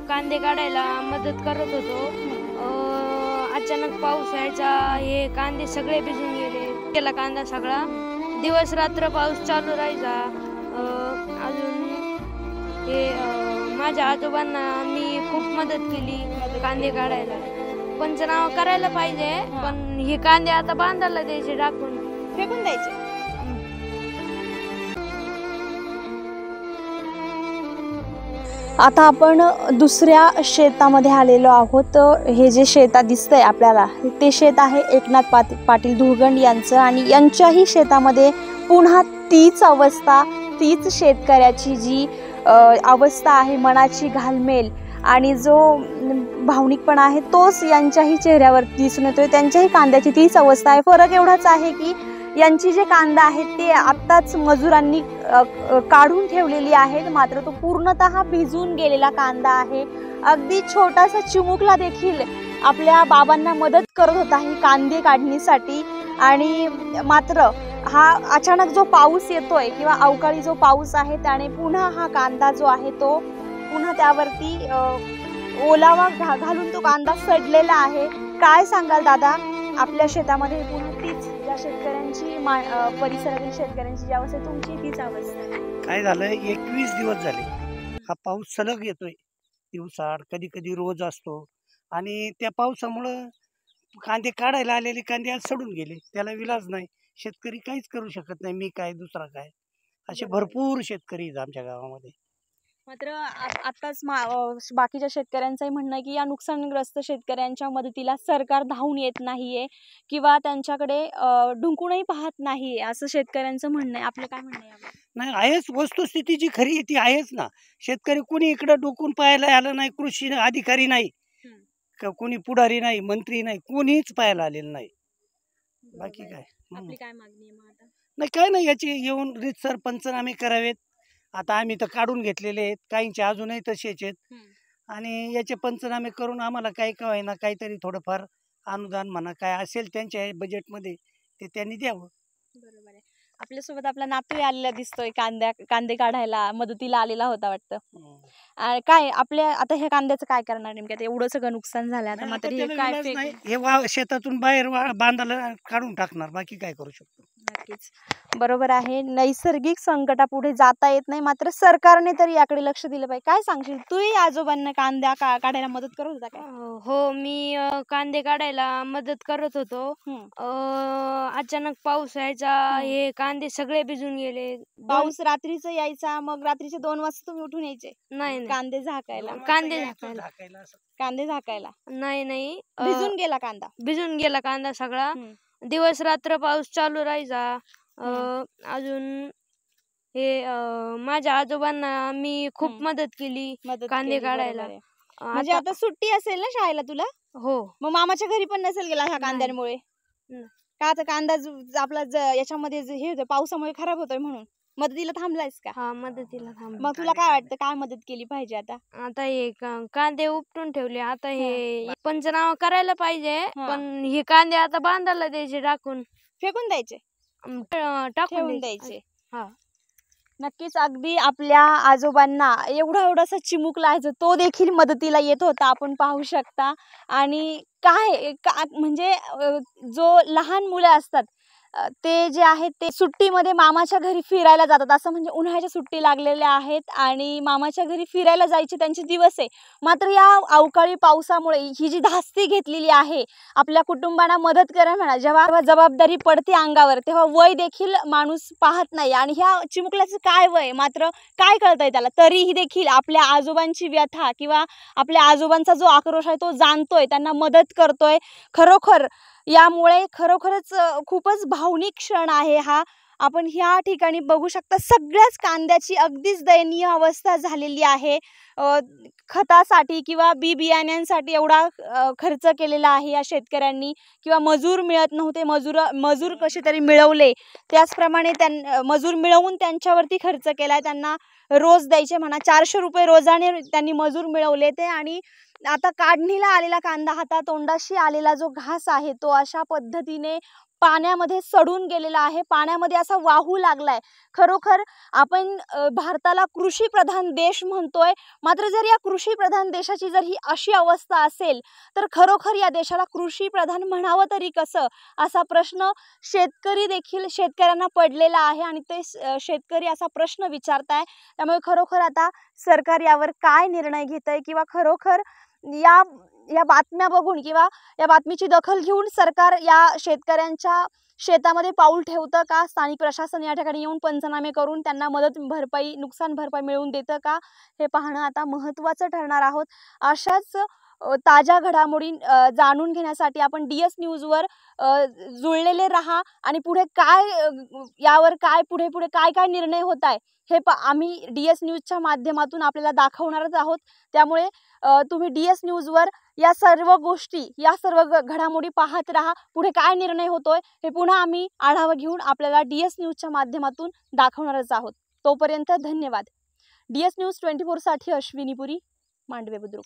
कांदे काढायला मदत करत होतो. अचानक पाऊस यायचा, हे कांदे सगळे भिजून गेला कांदा सगळा. दिवस रात्र पाऊस चालू राहायचा. अजून हे माझ्या आजोबांना मी खूप मदत केली कांदे काढायला. पंचनामा करायला पाहिजे, पण हे कांदे आता बांधायला द्यायचे, टाकून फेकून द्यायचे. आता आपण दुसऱ्या शेतामध्ये आलेलो आहोत. हे जे शेत दिसतंय आपल्याला ते शेत आहे एकनाथ पाटील धुळगंड यांचं, आणि यांच्याही शेतामध्ये पुन्हा तीच अवस्था, तीच शेतकऱ्याची जी अवस्था आहे, मनाची घालमेल आणि जो भावनिकपणा आहे तोच यांच्याही चेहऱ्यावर दिसून येतोय. त्यांच्याही कांद्याची तीच अवस्था आहे. फरक एवढाच आहे की यांची जे कांदा आहे ते आत्ताच मजुरांनी काढून ठेवलेली आहेत, मात्र तो पूर्णतः भिजून गेलेला कांदा आहे. अगदी छोटासा चिमुकला देखील आपल्या बाबांना मदत करत होता ही कांदे काढणीसाठी. आणि मात्र हा अचानक जो पाऊस येतोय किंवा अवकाळी जो पाऊस आहे त्याने पुन्हा हा कांदा जो आहे तो पुन्हा त्यावरती ओलावा घालून तो कांदा सडलेला आहे. काय सांगाल दादा, आपल्या शेतामध्ये पुन्हा तीच ज्या शेतकऱ्यांची परिसरातील शेतकऱ्यांची जी अवस्था, तुमची तीच अवस्था? काय झालं, 21 दिवस झाले हा पाऊस सलग येतोय, दिवसाआड कधी कधी रोज असतो. आणि त्या पावसामुळं कांदे काढायला आलेले कांदे आज सडून गेले. त्याला विलाज नाही, शेतकरी काहीच करू शकत नाही. मी काय दुसरा काय, असे भरपूर शेतकरी आहेत आमच्या गावामध्ये. मात्र आताच बाकीच्या शेतकऱ्यांचंही म्हणणं आहे की या नुकसानग्रस्त शेतकऱ्यांच्या मदतीला सरकार धावून येत नाहीये किंवा त्यांच्याकडे ढुंकूनही पाहत नाहीये, असं शेतकऱ्यांचं म्हणणं आहे. आपलं काय म्हणणं आहे? नाही, आहेच वस्तुस्थिती जी खरी आहे ती आहेच ना. शेतकरी कोणी इकडं डोकून पाहायला आलं नाही, कृषी अधिकारी नाही, कोणी पुढारी नाही, मंत्री नाही, कोणीच पाहायला आलेलं नाही. बाकी काय आपली काय मागणी आहे मग आता? नाही, काय नाही, याचे येऊन रीतसर पंचनामे करावेत. आता आम्ही तर काढून घेतलेले आहेत, काहींचे अजूनही तसेच आहेत. आणि याचे पंचनामे करून आम्हाला काही का होईना काहीतरी थोडंफार अनुदान म्हणा काय असेल त्यांच्या बजेटमध्ये ते त्यांनी द्यावं. बरोबर आहे. आपल्यासोबत आपला नातू आलेला दिसतोय, कांदे काढायला मदतीला आलेला होता वाटतं. काय आपल्या आता ह्या कांद्याचं काय करणार नेमकं? एवढं सगळं नुकसान झालं आता, मात्र हे काय हे शेतातून बाहेर बांधायला काढून टाकणार, बाकी काय करू शकतो. नक्कीच बरोबर आहे. नैसर्गिक संकटापुढे जाता येत नाही, मात्र सरकारने तरी याकडे लक्ष दिलं पाहिजे. काय सांगशील, तूही आजोबांना कांदा काढायला मदत करत होता काय? हो, मी कांदे काढायला मदत करत होतो. अचानक पाऊस यायचा, हे कांदे सगळे भिजून गेले. पाऊस रात्रीचा यायचा, मग रात्रीचे 2 वाजता तुम्ही उठून यायचे? नाही, कांदे झाकायला नाही, भिजून गेला कांदा? भिजून गेला कांदा सगळा. दिवस रात्र पाऊस चालू राहायचा. अजून हे माझ्या आजोबांना मी खूप मदत केली कांदे काढायला. म्हणजे आता सुट्टी असेल ना शाळेला तुला? हो. मग मामाच्या घरी पण नसेल गेला ह्या कांद्यांमुळे? का आता कांदा आपला याच्यामध्ये हे होतं, पावसामुळे खराब होतोय म्हणून मदतीला थांबलायस का? हा, मदतीला थांब. मग तुला काय वाटतं, काय मदत केली पाहिजे आता? आता हे कांदे उपटून ठेवले, आता हे पंचनामा करायला पाहिजे, पण हे कांदे आता बांधायला द्यायचे, टाकून फेकून द्यायचे, टाकून द्यायचे. हा, नक्कीच. अगदी आपल्या आजोबांना एवढासा चिमुकला आहे तो देखील मदतीला येत होता, आपण पाहू शकता. आणि काय म्हणजे जो लहान मुलं असतात ते जे आहेत ते सुट्टीमध्ये मामाच्या घरी फिरायला जातात, असं म्हणजे उन्हाळ्याच्या सुट्टी लागलेल्या आहेत आणि मामाच्या घरी फिरायला जायचे त्यांचे दिवस आहे. मात्र या अवकाळी पावसामुळे ही जी धास्ती घेतलेली आहे आपल्या कुटुंबांना मदत करा म्हणा, जेव्हा जबाबदारी पडते अंगावर तेव्हा वय देखील माणूस पाहत नाही. आणि ह्या चिमुकल्याचं काय वय, मात्र काय कळतंय त्याला, तरीही देखील आपल्या आजोबांची व्यथा किंवा आपल्या आजोबांचा जो आक्रोश आहे तो जाणतोय, त्यांना मदत करतोय. खरोखर यामुळे खरोखरच खूपच भावनिक क्षण आहे हा. आपण ह्या ठिकाणी बघू शकता सगळ्याच कांद्याची अगदीच दयनीय अवस्था झालेली आहे. खतासाठी किंवा बियाण्यांसाठी एवढा खर्च केलेला आहे या शेतकऱ्यांनी, किंवा मजूर मिळत नव्हते, मजूर कसे तरी मिळवले, त्याचप्रमाणे मजूर मिळवून त्यांच्यावरती खर्च केलाय. त्यांना रोज द्यायचे म्हणा 400 रुपये रोजाने त्यांनी मजूर मिळवले ते. आणि आता काढणीला आलेला कांदा, हातातोंडाशी आलेला जो घास आहे तो अशा पद्धतीने पाण्यामध्ये सडून गेलेला आहे, पाण्यामध्ये असा वाहू लागलाय. खरोखर आपण भारताला कृषीप्रधान देश म्हणतोय, मात्र जर या कृषीप्रधान देशाची जर ही अशी अवस्था असेल तर खरोखर या देशाला कृषीप्रधान म्हणावं तरी कसं, असा प्रश्न शेतकऱ्यांना पडलेला आहे आणि ते शेतकरी असा प्रश्न विचारताय. त्यामुळे खरोखर आता सरकार यावर काय निर्णय घेतंय किंवा खरोखर या बातम्या बघून किंवा या बातमीची दखल घेऊन सरकार या शेतकऱ्यांच्या शेतामध्ये पाऊल ठेवतं का, स्थानिक प्रशासन या ठिकाणी येऊन पंचनामे करून त्यांना नुकसान भरपाई मिळवून देतं का, हे पाहणं आता महत्त्वाचं ठरणार आहोत. अशाच ताज्या घडामोडी जाणून घेण्यासाठी आपण DS न्यूजवर जुळलेले राहा आणि पुढे यावर पुढे काय निर्णय होत आहे हे आम्ही DS न्यूजच्या माध्यमातून आपल्याला दाखवणारच आहोत. त्यामुळे तुम्ही DS न्यूजवर या सर्व घडामोडी पाहत राहा. पुढे काय निर्णय होतोय हे पुन्हा आम्ही आढावा घेऊन आपल्याला DS न्यूजच्या माध्यमातून दाखवणारच आहोत. तोपर्यंत धन्यवाद. DS न्यूज 24 साठी अश्विनी पुरी, मांडवे बुद्रुक.